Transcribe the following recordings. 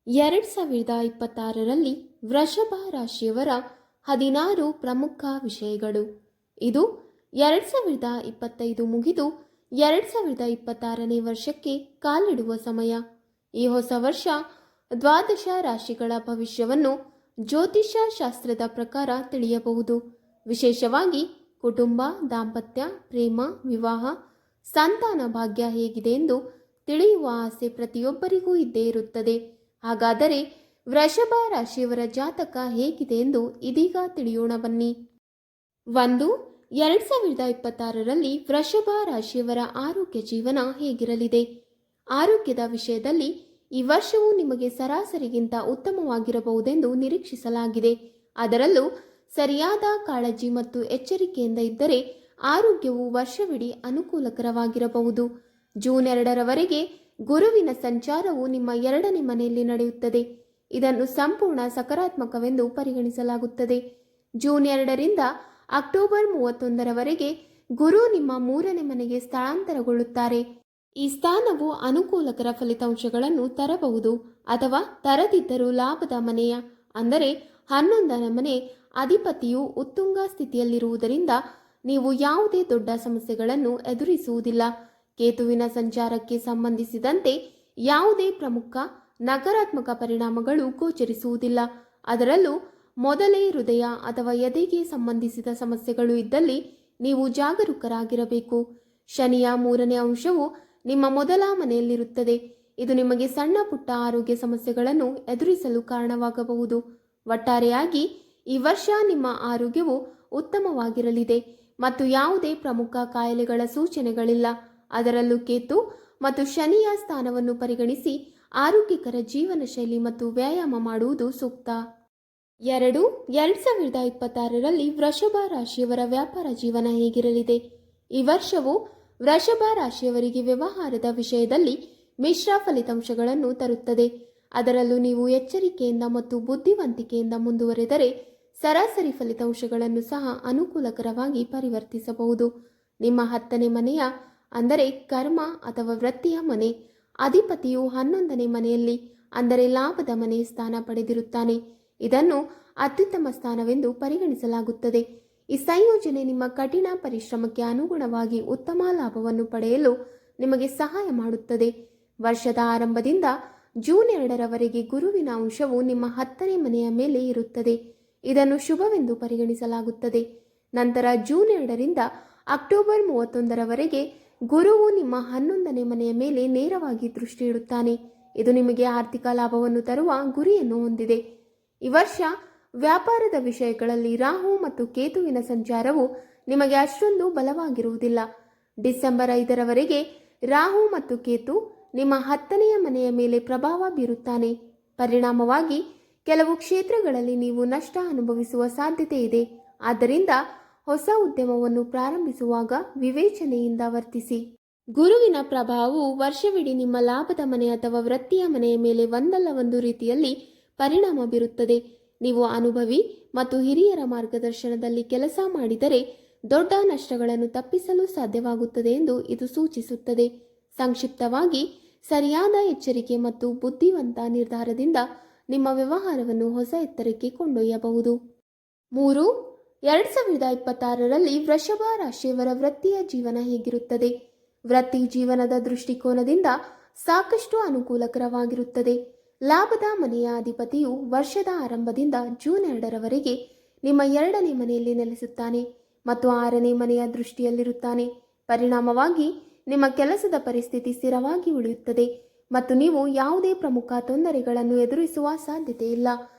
2026ರಲ್ಲಿ ವೃಷಭ ರಾಶಿಯವರ 16 ಪ್ರಮುಖ ವಿಷಯಗಳು. ಇದು 2025 ಮುಗಿದು 2026ನೇ ವರ್ಷಕ್ಕೆ ಕಾಲಿಡುವ ಸಮಯ. ಈ ಹೊಸ ವರ್ಷ ದ್ವಾದಶ ರಾಶಿಗಳ ಭವಿಷ್ಯವನ್ನು ಜ್ಯೋತಿಷ್ಯ ಶಾಸ್ತ್ರದ ಪ್ರಕಾರ ತಿಳಿಯಬಹುದು. ವಿಶೇಷವಾಗಿ ಕುಟುಂಬ, ದಾಂಪತ್ಯ, ಪ್ರೇಮ, ವಿವಾಹ, ಸಂತಾನ ಭಾಗ್ಯ ಹೇಗಿದೆ ಎಂದು ತಿಳಿಯುವ ಆಸೆ ಪ್ರತಿಯೊಬ್ಬರಿಗೂ ಇದ್ದೇ ಇರುತ್ತದೆ. ಹಾಗಾದರೆ ವೃಷಭ ರಾಶಿಯವರ ಜಾತಕ ಹೇಗಿದೆ ಎಂದು ಇದೀಗ ತಿಳಿಯೋಣ ಬನ್ನಿ. 1. 2026ರಲ್ಲಿ ವೃಷಭ ರಾಶಿಯವರ ಆರೋಗ್ಯ ಜೀವನ ಹೇಗಿರಲಿದೆ? ಆರೋಗ್ಯದ ವಿಷಯದಲ್ಲಿ ಈ ವರ್ಷವು ನಿಮಗೆ ಸರಾಸರಿಗಿಂತ ಉತ್ತಮವಾಗಿರಬಹುದೆಂದು ನಿರೀಕ್ಷಿಸಲಾಗಿದೆ. ಅದರಲ್ಲೂ ಸರಿಯಾದ ಕಾಳಜಿ ಮತ್ತು ಎಚ್ಚರಿಕೆಯಿಂದ ಇದ್ದರೆ ಆರೋಗ್ಯವು ವರ್ಷವಿಡೀ ಅನುಕೂಲಕರವಾಗಿರಬಹುದು. ಜೂನ್ 2ರವರೆಗೆ ಗುರುವಿನ ಸಂಚಾರವು ನಿಮ್ಮ 2ನೇ ಮನೆಯಲ್ಲಿ ನಡೆಯುತ್ತದೆ. ಇದನ್ನು ಸಂಪೂರ್ಣ ಸಕಾರಾತ್ಮಕವೆಂದು ಪರಿಗಣಿಸಲಾಗುತ್ತದೆ. ಜೂನ್ 2ರಿಂದ ಅಕ್ಟೋಬರ್ 31ರವರೆಗೆ ಗುರು ನಿಮ್ಮ 3ನೇ ಮನೆಗೆ ಸ್ಥಳಾಂತರಗೊಳ್ಳುತ್ತಾರೆ. ಈ ಸ್ಥಾನವು ಅನುಕೂಲಕರ ಫಲಿತಾಂಶಗಳನ್ನು ತರಬಹುದು ಅಥವಾ ತರದಿದ್ದರೂ ಲಾಭದ ಮನೆಯ ಅಂದರೆ 11ನೇ ಮನೆ ಅಧಿಪತಿಯು ಉತ್ತುಂಗ ಸ್ಥಿತಿಯಲ್ಲಿರುವುದರಿಂದ ನೀವು ಯಾವುದೇ ದೊಡ್ಡ ಸಮಸ್ಯೆಗಳನ್ನು ಎದುರಿಸುವುದಿಲ್ಲ. ಕೇತುವಿನ ಸಂಚಾರಕ್ಕೆ ಸಂಬಂಧಿಸಿದಂತೆ ಯಾವುದೇ ಪ್ರಮುಖ ನಕಾರಾತ್ಮಕ ಪರಿಣಾಮಗಳು ಗೋಚರಿಸುವುದಿಲ್ಲ. ಅದರಲ್ಲೂ ಮೊದಲೇ ಹೃದಯ ಅಥವಾ ಎದೆಗೆ ಸಂಬಂಧಿಸಿದ ಸಮಸ್ಯೆಗಳು ಇದ್ದಲ್ಲಿ ನೀವು ಜಾಗರೂಕರಾಗಿರಬೇಕು. ಶನಿಯ 3ನೇ ಅಂಶವು ನಿಮ್ಮ ಮೊದಲ ಮನೆಯಲ್ಲಿರುತ್ತದೆ. ಇದು ನಿಮಗೆ ಸಣ್ಣ ಪುಟ್ಟ ಆರೋಗ್ಯ ಸಮಸ್ಯೆಗಳನ್ನು ಎದುರಿಸಲು ಕಾರಣವಾಗಬಹುದು. ಒಟ್ಟಾರೆಯಾಗಿ ಈ ವರ್ಷ ನಿಮ್ಮ ಆರೋಗ್ಯವು ಉತ್ತಮವಾಗಿರಲಿದೆ ಮತ್ತು ಯಾವುದೇ ಪ್ರಮುಖ ಕಾಯಿಲೆಗಳ ಸೂಚನೆಗಳಿಲ್ಲ. ಅದರಲ್ಲೂ ಕೇತು ಮತ್ತು ಶನಿಯ ಸ್ಥಾನವನ್ನು ಪರಿಗಣಿಸಿ ಆರೋಗ್ಯಕರ ಜೀವನ ಶೈಲಿ ಮತ್ತು ವ್ಯಾಯಾಮ ಮಾಡುವುದು ಸೂಕ್ತ. 2. 2026ರಲ್ಲಿ ವೃಷಭ ರಾಶಿಯವರ ವ್ಯಾಪಾರ ಜೀವನ ಹೇಗಿರಲಿದೆ? ಈ ವರ್ಷವು ವೃಷಭ ರಾಶಿಯವರಿಗೆ ವ್ಯವಹಾರದ ವಿಷಯದಲ್ಲಿ ಮಿಶ್ರ ಫಲಿತಾಂಶಗಳನ್ನು ತರುತ್ತದೆ. ಅದರಲ್ಲೂ ನೀವು ಎಚ್ಚರಿಕೆಯಿಂದ ಮತ್ತು ಬುದ್ಧಿವಂತಿಕೆಯಿಂದ ಮುಂದುವರೆದರೆ ಸರಾಸರಿ ಫಲಿತಾಂಶಗಳನ್ನು ಸಹ ಅನುಕೂಲಕರವಾಗಿ ಪರಿವರ್ತಿಸಬಹುದು. ನಿಮ್ಮ 10ನೇ ಮನೆಯ ಅಂದರೆ ಕರ್ಮ ಅಥವಾ ವೃತ್ತಿಯ ಮನೆ ಅಧಿಪತಿಯು 11ನೇ ಮನೆಯಲ್ಲಿ ಅಂದರೆ ಲಾಭದ ಮನೆ ಸ್ಥಾನ ಪಡೆದಿರುತ್ತಾನೆ. ಇದನ್ನು ಅತ್ಯುತ್ತಮ ಸ್ಥಾನವೆಂದು ಪರಿಗಣಿಸಲಾಗುತ್ತದೆ. ಈ ಸಂಯೋಜನೆ ನಿಮ್ಮ ಕಠಿಣ ಪರಿಶ್ರಮಕ್ಕೆ ಅನುಗುಣವಾಗಿ ಉತ್ತಮ ಲಾಭವನ್ನು ಪಡೆಯಲು ನಿಮಗೆ ಸಹಾಯ ಮಾಡುತ್ತದೆ. ವರ್ಷದ ಆರಂಭದಿಂದ ಜೂನ್ 2ರವರೆಗೆ ಗುರುವಿನ ಅಂಶವು ನಿಮ್ಮ 10ನೇ ಮನೆಯ ಮೇಲೆ ಇರುತ್ತದೆ. ಇದನ್ನು ಶುಭವೆಂದು ಪರಿಗಣಿಸಲಾಗುತ್ತದೆ. ನಂತರ ಜೂನ್ 2ರಿಂದ ಅಕ್ಟೋಬರ್ 31ರವರೆಗೆ ಗುರುವು ನಿಮ್ಮ 11ನೇ ಮನೆಯ ಮೇಲೆ ನೇರವಾಗಿ ದೃಷ್ಟಿ ಇಡುತ್ತಾನೆ. ಇದು ನಿಮಗೆ ಆರ್ಥಿಕ ಲಾಭವನ್ನು ತರುವ ಗುರಿಯನ್ನು ಹೊಂದಿದೆ. ಈ ವರ್ಷ ವ್ಯಾಪಾರದ ವಿಷಯಗಳಲ್ಲಿ ರಾಹು ಮತ್ತು ಕೇತುವಿನ ಸಂಚಾರವು ನಿಮಗೆ ಅಷ್ಟೊಂದು ಬಲವಾಗಿರುವುದಿಲ್ಲ. ಡಿಸೆಂಬರ್ 5ರವರೆಗೆ ರಾಹು ಮತ್ತು ಕೇತು ನಿಮ್ಮ 10ನೇ ಮನೆಯ ಮೇಲೆ ಪ್ರಭಾವ ಬೀರುತ್ತಾನೆ. ಪರಿಣಾಮವಾಗಿ ಕೆಲವು ಕ್ಷೇತ್ರಗಳಲ್ಲಿ ನೀವು ನಷ್ಟ ಅನುಭವಿಸುವ ಸಾಧ್ಯತೆ ಇದೆ. ಆದ್ದರಿಂದ ಹೊಸ ಉದ್ಯಮವನ್ನು ಪ್ರಾರಂಭಿಸುವಾಗ ವಿವೇಚನೆಯಿಂದ ವರ್ತಿಸಿ. ಗುರುವಿನ ಪ್ರಭಾವವು ವರ್ಷವಿಡೀ ನಿಮ್ಮ ಲಾಭದ ಮನೆ ಅಥವಾ ವೃತ್ತಿಯ ಮನೆಯ ಮೇಲೆ ಒಂದಲ್ಲ ಒಂದು ರೀತಿಯಲ್ಲಿ ಪರಿಣಾಮ ಬೀರುತ್ತದೆ. ನೀವು ಅನುಭವಿ ಮತ್ತು ಹಿರಿಯರ ಮಾರ್ಗದರ್ಶನದಲ್ಲಿ ಕೆಲಸ ಮಾಡಿದರೆ ದೊಡ್ಡ ನಷ್ಟಗಳನ್ನು ತಪ್ಪಿಸಲು ಸಾಧ್ಯವಾಗುತ್ತದೆ ಎಂದು ಇದು ಸೂಚಿಸುತ್ತದೆ. ಸಂಕ್ಷಿಪ್ತವಾಗಿ, ಸರಿಯಾದ ಎಚ್ಚರಿಕೆ ಮತ್ತು ಬುದ್ಧಿವಂತ ನಿರ್ಧಾರದಿಂದ ನಿಮ್ಮ ವ್ಯವಹಾರವನ್ನು ಹೊಸ ಎತ್ತರಕ್ಕೆ ಕೊಂಡೊಯ್ಯಬಹುದು. 3. 2026ರಲ್ಲಿ ವೃಷಭ ರಾಶಿಯವರ ವೃತ್ತಿಯ ಜೀವನ ಹೇಗಿರುತ್ತದೆ? ವೃತ್ತಿ ಜೀವನದ ದೃಷ್ಟಿಕೋನದಿಂದ ಸಾಕಷ್ಟು ಅನುಕೂಲಕರವಾಗಿರುತ್ತದೆ. ಲಾಭದ ಮನೆಯ ಅಧಿಪತಿಯು ವರ್ಷದ ಆರಂಭದಿಂದ ಜೂನ್ 2ರವರೆಗೆ ನಿಮ್ಮ 2ನೇ ಮನೆಯಲ್ಲಿ ನೆಲೆಸುತ್ತಾನೆ ಮತ್ತು 6ನೇ ಮನೆಯ ದೃಷ್ಟಿಯಲ್ಲಿರುತ್ತಾನೆ. ಪರಿಣಾಮವಾಗಿ ನಿಮ್ಮ ಕೆಲಸದ ಪರಿಸ್ಥಿತಿ ಸ್ಥಿರವಾಗಿ ಉಳಿಯುತ್ತದೆ ಮತ್ತು ನೀವು ಯಾವುದೇ ಪ್ರಮುಖ ತೊಂದರೆಗಳನ್ನು ಎದುರಿಸುವ ಸಾಧ್ಯತೆ ಇಲ್ಲ.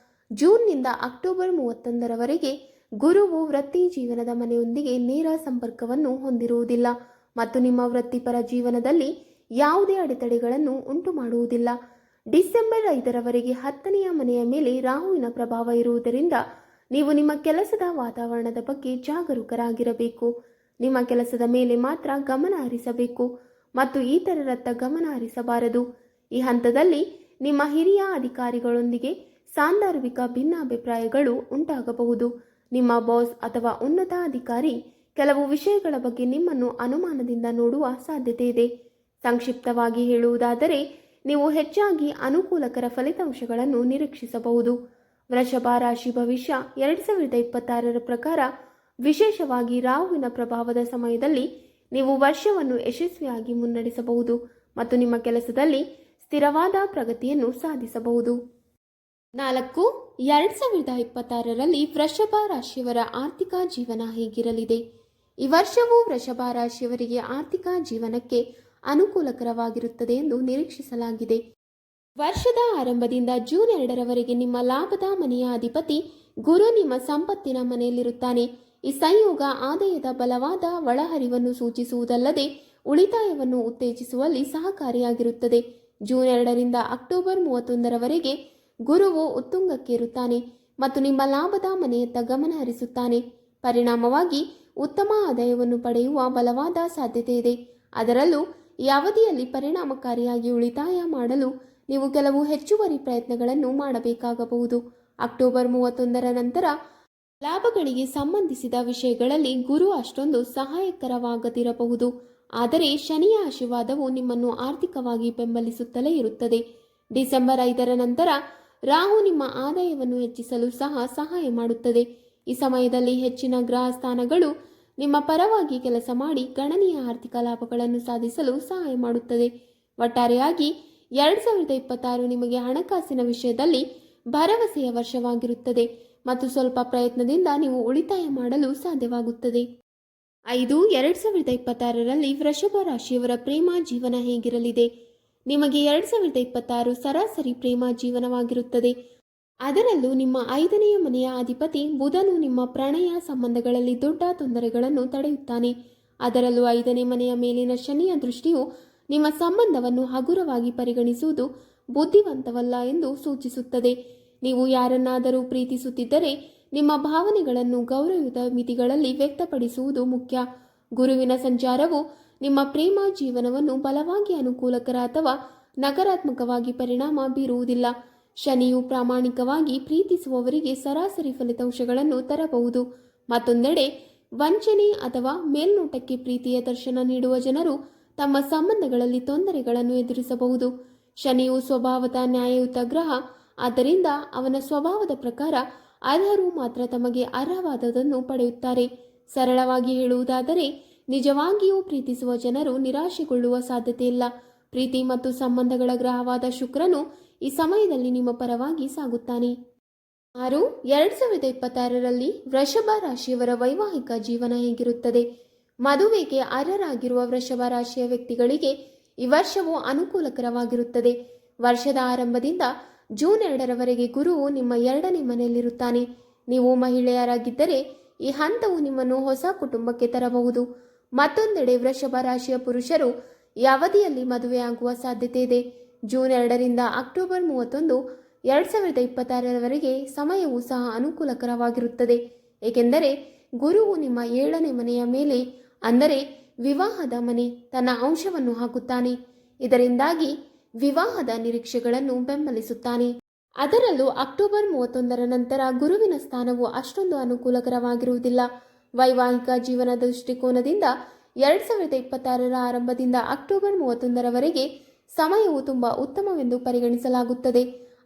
ಜೂನ್ನಿಂದ ಅಕ್ಟೋಬರ್ 31ರವರೆಗೆ ಗುರುವು ವೃತ್ತಿ ಜೀವನದ ಮನೆಯೊಂದಿಗೆ ನೇರ ಸಂಪರ್ಕವನ್ನು ಹೊಂದಿರುವುದಿಲ್ಲ ಮತ್ತು ನಿಮ್ಮ ವೃತ್ತಿಪರ ಜೀವನದಲ್ಲಿ ಯಾವುದೇ ಅಡೆತಡೆಗಳನ್ನು ಉಂಟು ಮಾಡುವುದಿಲ್ಲ. ಡಿಸೆಂಬರ್ 5ರವರೆಗೆ 10ನೇ ಮನೆಯ ಮೇಲೆ ರಾಹುವಿನ ಪ್ರಭಾವ ಇರುವುದರಿಂದ ನೀವು ನಿಮ್ಮ ಕೆಲಸದ ವಾತಾವರಣದ ಬಗ್ಗೆ ಜಾಗರೂಕರಾಗಿರಬೇಕು. ನಿಮ್ಮ ಕೆಲಸದ ಮೇಲೆ ಮಾತ್ರ ಗಮನ ಹರಿಸಬೇಕು ಮತ್ತು ಇತರರತ್ತ ಗಮನ ಹರಿಸಬಾರದು. ಈ ಹಂತದಲ್ಲಿ ನಿಮ್ಮ ಹಿರಿಯ ಅಧಿಕಾರಿಗಳೊಂದಿಗೆ ಸಾಂದರ್ಭಿಕ ಭಿನ್ನಾಭಿಪ್ರಾಯಗಳು ಉಂಟಾಗಬಹುದು. ನಿಮ್ಮ ಬಾಸ್ ಅಥವಾ ಉನ್ನತ ಅಧಿಕಾರಿ ಕೆಲವು ವಿಷಯಗಳ ಬಗ್ಗೆ ನಿಮ್ಮನ್ನು ಅನುಮಾನದಿಂದ ನೋಡುವ ಸಾಧ್ಯತೆ ಇದೆ. ಸಂಕ್ಷಿಪ್ತವಾಗಿ ಹೇಳುವುದಾದರೆ, ನೀವು ಹೆಚ್ಚಾಗಿ ಅನುಕೂಲಕರ ಫಲಿತಾಂಶಗಳನ್ನು ನಿರೀಕ್ಷಿಸಬಹುದು. ವೃಷಭ ರಾಶಿ ಭವಿಷ್ಯ 2026 ಪ್ರಕಾರ ವಿಶೇಷವಾಗಿ ರಾಹುವಿನ ಪ್ರಭಾವದ ಸಮಯದಲ್ಲಿ ನೀವು ವರ್ಷವನ್ನು ಯಶಸ್ವಿಯಾಗಿ ಮುನ್ನಡೆಸಬಹುದು ಮತ್ತು ನಿಮ್ಮ ಕೆಲಸದಲ್ಲಿ ಸ್ಥಿರವಾದ ಪ್ರಗತಿಯನ್ನು ಸಾಧಿಸಬಹುದು. 4. 2026ರಲ್ಲಿ ವೃಷಭ ರಾಶಿಯವರ ಆರ್ಥಿಕ ಜೀವನ ಹೇಗಿರಲಿದೆ? ಈ ವರ್ಷವು ವೃಷಭ ರಾಶಿಯವರಿಗೆ ಆರ್ಥಿಕ ಜೀವನಕ್ಕೆ ಅನುಕೂಲಕರವಾಗಿರುತ್ತದೆ ಎಂದು ನಿರೀಕ್ಷಿಸಲಾಗಿದೆ. ವರ್ಷದ ಆರಂಭದಿಂದ ಜೂನ್ 2ರವರೆಗೆ ನಿಮ್ಮ ಲಾಭದ ಮನೆಯ ಅಧಿಪತಿ ಗುರು ನಿಮ್ಮ ಸಂಪತ್ತಿನ ಮನೆಯಲ್ಲಿರುತ್ತಾನೆ. ಈ ಸಂಯೋಗ ಆದಾಯದ ಬಲವಾದ ಒಳಹರಿವನ್ನು ಸೂಚಿಸುವುದಲ್ಲದೆ ಉಳಿತಾಯವನ್ನು ಉತ್ತೇಜಿಸುವಲ್ಲಿ ಸಹಕಾರಿಯಾಗಿರುತ್ತದೆ. ಜೂನ್ 2ರಿಂದ ಅಕ್ಟೋಬರ್ 31ರವರೆಗೆ ಗುರುವು ಉತ್ತುಂಗಕ್ಕೇರುತ್ತಾನೆ ಮತ್ತು ನಿಮ್ಮ ಲಾಭದ ಮನೆಯತ್ತ ಗಮನ ಹರಿಸುತ್ತಾನೆ. ಪರಿಣಾಮವಾಗಿ ಉತ್ತಮ ಆದಾಯವನ್ನು ಪಡೆಯುವ ಬಲವಾದ ಸಾಧ್ಯತೆ ಇದೆ. ಅದರಲ್ಲೂ ಈ ಅವಧಿಯಲ್ಲಿ ಪರಿಣಾಮಕಾರಿಯಾಗಿ ಉಳಿತಾಯ ಮಾಡಲು ನೀವು ಕೆಲವು ಹೆಚ್ಚುವರಿ ಪ್ರಯತ್ನಗಳನ್ನು ಮಾಡಬೇಕಾಗಬಹುದು. ಅಕ್ಟೋಬರ್ 31ರ ನಂತರ ಲಾಭಗಳಿಗೆ ಸಂಬಂಧಿಸಿದ ವಿಷಯಗಳಲ್ಲಿ ಗುರು ಅಷ್ಟೊಂದು ಸಹಾಯಕರವಾಗದಿರಬಹುದು, ಆದರೆ ಶನಿಯ ಆಶೀರ್ವಾದವು ನಿಮ್ಮನ್ನು ಆರ್ಥಿಕವಾಗಿ ಬೆಂಬಲಿಸುತ್ತಲೇ ಇರುತ್ತದೆ. ಡಿಸೆಂಬರ್ 5ರ ನಂತರ ರಾಹು ನಿಮ್ಮ ಆದಾಯವನ್ನು ಹೆಚ್ಚಿಸಲು ಸಹ ಸಹಾಯ ಮಾಡುತ್ತದೆ. ಈ ಸಮಯದಲ್ಲಿ ಹೆಚ್ಚಿನ ಗ್ರಹ ಸ್ಥಾನಗಳು ನಿಮ್ಮ ಪರವಾಗಿ ಕೆಲಸ ಮಾಡಿ ಗಣನೀಯ ಆರ್ಥಿಕ ಲಾಭಗಳನ್ನು ಸಾಧಿಸಲು ಸಹಾಯ ಮಾಡುತ್ತದೆ. ಒಟ್ಟಾರೆಯಾಗಿ 2026 ನಿಮಗೆ ಹಣಕಾಸಿನ ವಿಷಯದಲ್ಲಿ ಭರವಸೆಯ ವರ್ಷವಾಗಿರುತ್ತದೆ ಮತ್ತು ಸ್ವಲ್ಪ ಪ್ರಯತ್ನದಿಂದ ನೀವು ಉಳಿತಾಯ ಮಾಡಲು ಸಾಧ್ಯವಾಗುತ್ತದೆ. 5. 2026ರಲ್ಲಿ ವೃಷಭ ರಾಶಿಯವರ ಪ್ರೇಮ ಜೀವನ ಹೇಗಿರಲಿದೆ? ನಿಮಗೆ 2026 ಸರಾಸರಿ ಪ್ರೇಮ ಜೀವನವಾಗಿರುತ್ತದೆ. ಅದರಲ್ಲೂ ನಿಮ್ಮ 5ನೇ ಮನೆಯ ಅಧಿಪತಿ ಬುಧನು ನಿಮ್ಮ ಪ್ರಣಯ ಸಂಬಂಧಗಳಲ್ಲಿ ದೊಡ್ಡ ತೊಂದರೆಗಳನ್ನು ತಡೆಯುತ್ತಾನೆ. ಅದರಲ್ಲೂ 5ನೇ ಮನೆಯ ಮೇಲಿನ ಶನಿಯ ದೃಷ್ಟಿಯು ನಿಮ್ಮ ಸಂಬಂಧವನ್ನು ಹಗುರವಾಗಿ ಪರಿಗಣಿಸುವುದು ಬುದ್ಧಿವಂತವಲ್ಲ ಎಂದು ಸೂಚಿಸುತ್ತದೆ. ನೀವು ಯಾರನ್ನಾದರೂ ಪ್ರೀತಿಸುತ್ತಿದ್ದರೆ ನಿಮ್ಮ ಭಾವನೆಗಳನ್ನು ಗೌರವದ ಮಿತಿಗಳಲ್ಲಿ ವ್ಯಕ್ತಪಡಿಸುವುದು ಮುಖ್ಯ. ಗುರುವಿನ ಸಂಚಾರವು ನಿಮ್ಮ ಪ್ರೇಮ ಜೀವನವನ್ನು ಬಲವಾಗಿ ಅನುಕೂಲಕರ ಅಥವಾ ನಕಾರಾತ್ಮಕವಾಗಿ ಪರಿಣಾಮ ಬೀರುವುದಿಲ್ಲ. ಶನಿಯು ಪ್ರಾಮಾಣಿಕವಾಗಿ ಪ್ರೀತಿಸುವವರಿಗೆ ಸರಾಸರಿ ಫಲಿತಾಂಶಗಳನ್ನು ತರಬಹುದು. ಮತ್ತೊಂದೆಡೆ ವಂಚನೆ ಅಥವಾ ಮೇಲ್ನೋಟಕ್ಕೆ ಪ್ರೀತಿಯ ದರ್ಶನ ನೀಡುವ ಜನರು ತಮ್ಮ ಸಂಬಂಧಗಳಲ್ಲಿ ತೊಂದರೆಗಳನ್ನು ಎದುರಿಸಬಹುದು. ಶನಿಯು ಸ್ವಭಾವದ ನ್ಯಾಯಯುತ ಗ್ರಹ, ಆದ್ದರಿಂದ ಅವನ ಸ್ವಭಾವದ ಪ್ರಕಾರ ಅರ್ಹರು ಮಾತ್ರ ತಮಗೆ ಅರ್ಹವಾದದನ್ನು ಪಡೆಯುತ್ತಾರೆ. ಸರಳವಾಗಿ ಹೇಳುವುದಾದರೆ ನಿಜವಾಗಿಯೂ ಪ್ರೀತಿಸುವ ಜನರು ನಿರಾಶೆಗೊಳ್ಳುವ ಸಾಧ್ಯತೆ ಇಲ್ಲ. ಪ್ರೀತಿ ಮತ್ತು ಸಂಬಂಧಗಳ ಗ್ರಹವಾದ ಶುಕ್ರನು ಈ ಸಮಯದಲ್ಲಿ ನಿಮ್ಮ ಪರವಾಗಿ ಸಾಗುತ್ತಾನೆ. 6. 2026ರಲ್ಲಿ ವೃಷಭ ರಾಶಿಯವರ ವೈವಾಹಿಕ ಜೀವನ ಹೇಗಿರುತ್ತದೆ? ಮದುವೆಗೆ ಅರ್ಹರಾಗಿರುವ ವೃಷಭ ರಾಶಿಯ ವ್ಯಕ್ತಿಗಳಿಗೆ ಈ ವರ್ಷವು ಅನುಕೂಲಕರವಾಗಿರುತ್ತದೆ. ವರ್ಷದ ಆರಂಭದಿಂದ ಜೂನ್ 2ರವರೆಗೆ ಗುರುವು ನಿಮ್ಮ 2ನೇ ಮನೆಯಲ್ಲಿರುತ್ತಾನೆ. ನೀವು ಮಹಿಳೆಯರಾಗಿದ್ದರೆ ಈ ಹಂತವು ನಿಮ್ಮನ್ನು ಹೊಸ ಕುಟುಂಬಕ್ಕೆ ತರಬಹುದು. ಮತ್ತೊಂದೆಡೆ ವೃಷಭ ರಾಶಿಯ ಪುರುಷರು ಈ ಅವಧಿಯಲ್ಲಿ ಮದುವೆಯಾಗುವ ಸಾಧ್ಯತೆ ಇದೆ. ಜೂನ್ 2ರಿಂದ ಅಕ್ಟೋಬರ್ 31, 2026ರವರೆಗೆ ಸಮಯವು ಸಹ ಅನುಕೂಲಕರವಾಗಿರುತ್ತದೆ, ಏಕೆಂದರೆ ಗುರುವು ನಿಮ್ಮ 7ನೇ ಮನೆಯ ಮೇಲೆ, ಅಂದರೆ ವಿವಾಹದ ಮನೆ, ತನ್ನ ಅಂಶವನ್ನು ಹಾಕುತ್ತಾನೆ. ಇದರಿಂದಾಗಿ ವಿವಾಹದ ನಿರೀಕ್ಷೆಗಳನ್ನು ಬೆಂಬಲಿಸುತ್ತಾನೆ. ಅದರಲ್ಲೂ ಅಕ್ಟೋಬರ್ 31ರ ನಂತರ ಗುರುವಿನ ಸ್ಥಾನವು ಅಷ್ಟೊಂದು ಅನುಕೂಲಕರವಾಗಿರುವುದಿಲ್ಲ. ವೈವಾಹಿಕ ಜೀವನದ ದೃಷ್ಟಿಕೋನದಿಂದ 2026ರ ಆರಂಭದಿಂದ ಅಕ್ಟೋಬರ್ 31ರವರೆಗೆ ಸಮಯವು ತುಂಬ ಉತ್ತಮವೆಂದು ಪರಿಗಣಿಸಲಾಗುತ್ತದೆ.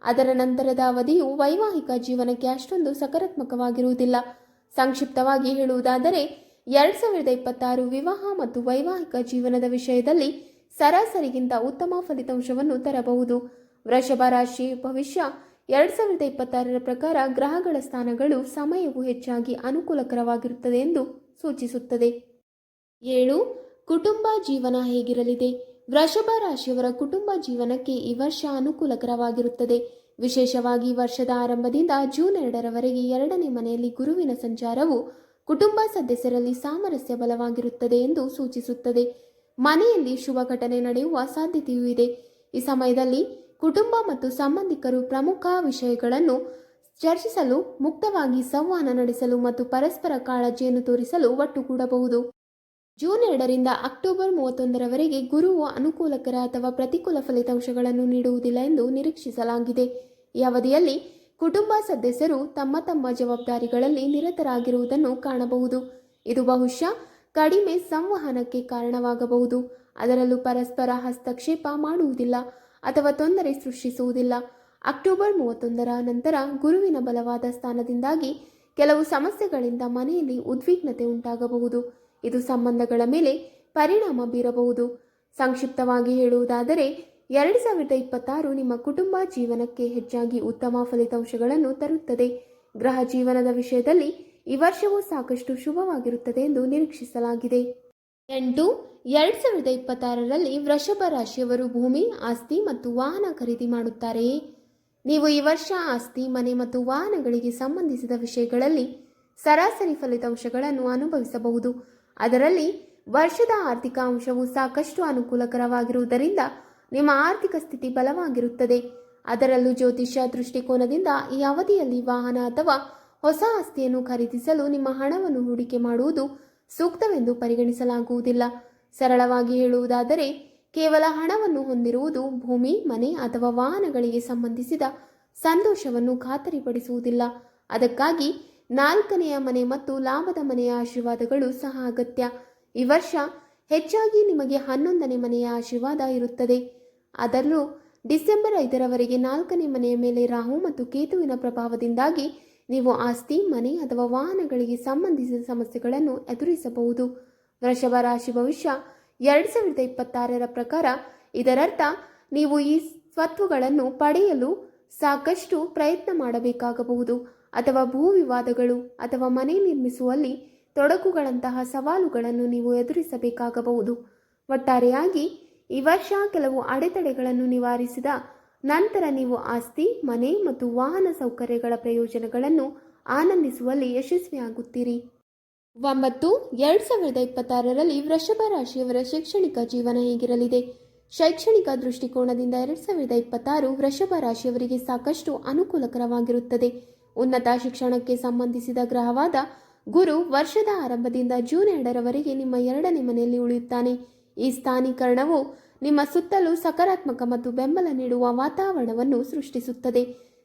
ಅದರ ನಂತರದ ಅವಧಿಯು ವೈವಾಹಿಕ ಜೀವನಕ್ಕೆ ಅಷ್ಟೊಂದು ಸಕಾರಾತ್ಮಕವಾಗಿರುವುದಿಲ್ಲ. ಸಂಕ್ಷಿಪ್ತವಾಗಿ ಹೇಳುವುದಾದರೆ 2026 ವಿವಾಹ ಮತ್ತು ವೈವಾಹಿಕ ಜೀವನದ ವಿಷಯದಲ್ಲಿ ಸರಾಸರಿಗಿಂತ ಉತ್ತಮ ಫಲಿತಾಂಶವನ್ನು ತರಬಹುದು. ವೃಷಭ ರಾಶಿ ಭವಿಷ್ಯ 2026ರ ಪ್ರಕಾರ ಗ್ರಹಗಳ ಸ್ಥಾನಗಳು ಸಮಯವು ಹೆಚ್ಚಾಗಿ ಅನುಕೂಲಕರವಾಗಿರುತ್ತದೆ ಎಂದು ಸೂಚಿಸುತ್ತದೆ. 7. ಕುಟುಂಬ ಜೀವನ ಹೇಗಿರಲಿದೆ? ವೃಷಭ ರಾಶಿಯವರ ಕುಟುಂಬ ಜೀವನಕ್ಕೆ ಈ ವರ್ಷ ಅನುಕೂಲಕರವಾಗಿರುತ್ತದೆ. ವಿಶೇಷವಾಗಿ ವರ್ಷದ ಆರಂಭದಿಂದ ಜೂನ್ 2ರವರೆಗೆ 2ನೇ ಮನೆಯಲ್ಲಿ ಗುರುವಿನ ಸಂಚಾರವು ಕುಟುಂಬ ಸದಸ್ಯರಲ್ಲಿ ಸಾಮರಸ್ಯ ಬಲವಾಗಿರುತ್ತದೆ ಎಂದು ಸೂಚಿಸುತ್ತದೆ. ಮನೆಯಲ್ಲಿ ಶುಭ ಘಟನೆ ನಡೆಯುವ ಸಾಧ್ಯತೆಯೂ ಇದೆ. ಈ ಸಮಯದಲ್ಲಿ ಕುಟುಂಬ ಮತ್ತು ಸಂಬಂಧಿಕರು ಪ್ರಮುಖ ವಿಷಯಗಳನ್ನು ಚರ್ಚಿಸಲು, ಮುಕ್ತವಾಗಿ ಸಂವಹನ ನಡೆಸಲು ಮತ್ತು ಪರಸ್ಪರ ಕಾಳಜಿಯನ್ನು ತೋರಿಸಲು ಒಟ್ಟುಗೂಡಬಹುದು. ಜೂನ್ 2ರಿಂದ ಅಕ್ಟೋಬರ್ 31ರವರೆಗೆ ಗುರುವು ಅನುಕೂಲಕರ ಅಥವಾ ಪ್ರತಿಕೂಲ ಫಲಿತಾಂಶಗಳನ್ನು ನೀಡುವುದಿಲ್ಲ ಎಂದು ನಿರೀಕ್ಷಿಸಲಾಗಿದೆ. ಈ ಅವಧಿಯಲ್ಲಿ ಕುಟುಂಬ ಸದಸ್ಯರು ತಮ್ಮ ತಮ್ಮ ಜವಾಬ್ದಾರಿಗಳಲ್ಲಿ ನಿರತರಾಗಿರುವುದನ್ನು ಕಾಣಬಹುದು. ಇದು ಬಹುಶಃ ಕಡಿಮೆ ಸಂವಹನಕ್ಕೆ ಕಾರಣವಾಗಬಹುದು. ಅದರಲ್ಲೂ ಪರಸ್ಪರ ಹಸ್ತಕ್ಷೇಪ ಮಾಡುವುದಿಲ್ಲ. ಅಥವಾ ತೊಂದರೆ ಸೃಷ್ಟಿಸುವುದಿಲ್ಲ. ಅಕ್ಟೋಬರ್ 31ರ ನಂತರ ಗುರುವಿನ ಬಲವಾದ ಸ್ಥಾನದಿಂದಾಗಿ ಕೆಲವು ಸಮಸ್ಯೆಗಳಿಂದ ಮನೆಯಲ್ಲಿ ಉದ್ವಿಗ್ನತೆ ಉಂಟಾಗಬಹುದು. ಇದು ಸಂಬಂಧಗಳ ಮೇಲೆ ಪರಿಣಾಮ ಬೀರಬಹುದು. ಸಂಕ್ಷಿಪ್ತವಾಗಿ ಹೇಳುವುದಾದರೆ 2026 ನಿಮ್ಮ ಕುಟುಂಬ ಜೀವನಕ್ಕೆ ಹೆಚ್ಚಾಗಿ ಉತ್ತಮ ಫಲಿತಾಂಶಗಳನ್ನು ತರುತ್ತದೆ. ಗ್ರಹ ಜೀವನದ ವಿಷಯದಲ್ಲಿ ಈ ವರ್ಷವು ಸಾಕಷ್ಟು ಶುಭವಾಗಿರುತ್ತದೆ ಎಂದು ನಿರೀಕ್ಷಿಸಲಾಗಿದೆ. 2026ರಲ್ಲಿ ವೃಷಭ ರಾಶಿಯವರು ಭೂಮಿ, ಆಸ್ತಿ ಮತ್ತು ವಾಹನ ಖರೀದಿ ಮಾಡುತ್ತಾರೆಯೇ? ನೀವು ಈ ವರ್ಷ ಆಸ್ತಿ, ಮನೆ ಮತ್ತು ವಾಹನಗಳಿಗೆ ಸಂಬಂಧಿಸಿದ ವಿಷಯಗಳಲ್ಲಿ ಸರಾಸರಿ ಫಲಿತಾಂಶಗಳನ್ನು ಅನುಭವಿಸಬಹುದು. ಅದರಲ್ಲಿ ವರ್ಷದ ಆರ್ಥಿಕ ಅಂಶವು ಸಾಕಷ್ಟು ಅನುಕೂಲಕರವಾಗಿರುವುದರಿಂದ ನಿಮ್ಮ ಆರ್ಥಿಕ ಸ್ಥಿತಿ ಬಲವಾಗಿರುತ್ತದೆ. ಅದರಲ್ಲೂ ಜ್ಯೋತಿಷ್ಯ ದೃಷ್ಟಿಕೋನದಿಂದ ಈ ಅವಧಿಯಲ್ಲಿ ವಾಹನ ಅಥವಾ ಹೊಸ ಆಸ್ತಿಯನ್ನು ಖರೀದಿಸಲು ನಿಮ್ಮ ಹಣವನ್ನು ಹೂಡಿಕೆ ಮಾಡುವುದು ಸೂಕ್ತವೆಂದು ಪರಿಗಣಿಸಲಾಗುವುದಿಲ್ಲ. ಸರಳವಾಗಿ ಹೇಳುವುದಾದರೆ ಕೇವಲ ಹಣವನ್ನು ಹೊಂದಿರುವುದು ಭೂಮಿ, ಮನೆ ಅಥವಾ ವಾಹನಗಳಿಗೆ ಸಂಬಂಧಿಸಿದ ಸಂತೋಷವನ್ನು ಖಾತರಿಪಡಿಸುವುದಿಲ್ಲ. ಅದಕ್ಕಾಗಿ 4ನೇ ಮನೆ ಮತ್ತು ಲಾಭದ ಮನೆಯ ಆಶೀರ್ವಾದಗಳು ಸಹ ಅಗತ್ಯ. ಈ ವರ್ಷ ಹೆಚ್ಚಾಗಿ ನಿಮಗೆ 11ನೇ ಮನೆಯ ಆಶೀರ್ವಾದ ಇರುತ್ತದೆ. ಅದರಲ್ಲೂ ಡಿಸೆಂಬರ್ 5ರವರೆಗೆ 4ನೇ ಮನೆಯ ಮೇಲೆ ರಾಹು ಮತ್ತು ಕೇತುವಿನ ಪ್ರಭಾವದಿಂದಾಗಿ ನೀವು ಆಸ್ತಿ, ಮನೆ ಅಥವಾ ವಾಹನಗಳಿಗೆ ಸಂಬಂಧಿಸಿದ ಸಮಸ್ಯೆಗಳನ್ನು ಎದುರಿಸಬಹುದು. ವೃಷಭ ರಾಶಿ ಭವಿಷ್ಯ 2026ರ ಪ್ರಕಾರ ಇದರರ್ಥ ನೀವು ಈ ಸ್ವತ್ತುಗಳನ್ನು ಪಡೆಯಲು ಸಾಕಷ್ಟು ಪ್ರಯತ್ನ ಮಾಡಬೇಕಾಗಬಹುದು ಅಥವಾ ಭೂ ವಿವಾದಗಳು ಅಥವಾ ಮನೆ ನಿರ್ಮಿಸುವಲ್ಲಿ ತೊಡಕುಗಳಂತಹ ಸವಾಲುಗಳನ್ನು ನೀವು ಎದುರಿಸಬೇಕಾಗಬಹುದು. ಒಟ್ಟಾರೆಯಾಗಿ ಈ ವರ್ಷ ಕೆಲವು ಅಡೆತಡೆಗಳನ್ನು ನಿವಾರಿಸಿದ ನಂತರ ನೀವು ಆಸ್ತಿ, ಮನೆ ಮತ್ತು ವಾಹನ ಸೌಕರ್ಯಗಳ ಪ್ರಯೋಜನಗಳನ್ನು ಆನಂದಿಸುವಲ್ಲಿ ಯಶಸ್ವಿಯಾಗುತ್ತೀರಿ. 2026ರಲ್ಲಿ ವೃಷಭ ರಾಶಿಯವರ ಶೈಕ್ಷಣಿಕ ಜೀವನ ಹೇಗಿರಲಿದೆ? ಶೈಕ್ಷಣಿಕ ದೃಷ್ಟಿಕೋನದಿಂದ 2026 ವೃಷಭ ರಾಶಿಯವರಿಗೆ ಸಾಕಷ್ಟು ಅನುಕೂಲಕರವಾಗಿರುತ್ತದೆ. ಉನ್ನತ ಶಿಕ್ಷಣಕ್ಕೆ ಸಂಬಂಧಿಸಿದ ಗ್ರಹವಾದ ಗುರು ವರ್ಷದ ಆರಂಭದಿಂದ ಜೂನ್ 2ರವರೆಗೆ ನಿಮ್ಮ 2ನೇ ಮನೆಯಲ್ಲಿ ಉಳಿಯುತ್ತಾನೆ. ಈ ಸ್ಥಾನೀಕರಣವು ನಿಮ್ಮ ಸುತ್ತಲೂ ಸಕಾರಾತ್ಮಕ ಮತ್ತು ಬೆಂಬಲ ನೀಡುವ ವಾತಾವರಣವನ್ನು ಸೃಷ್ಟಿಸುತ್ತದೆ.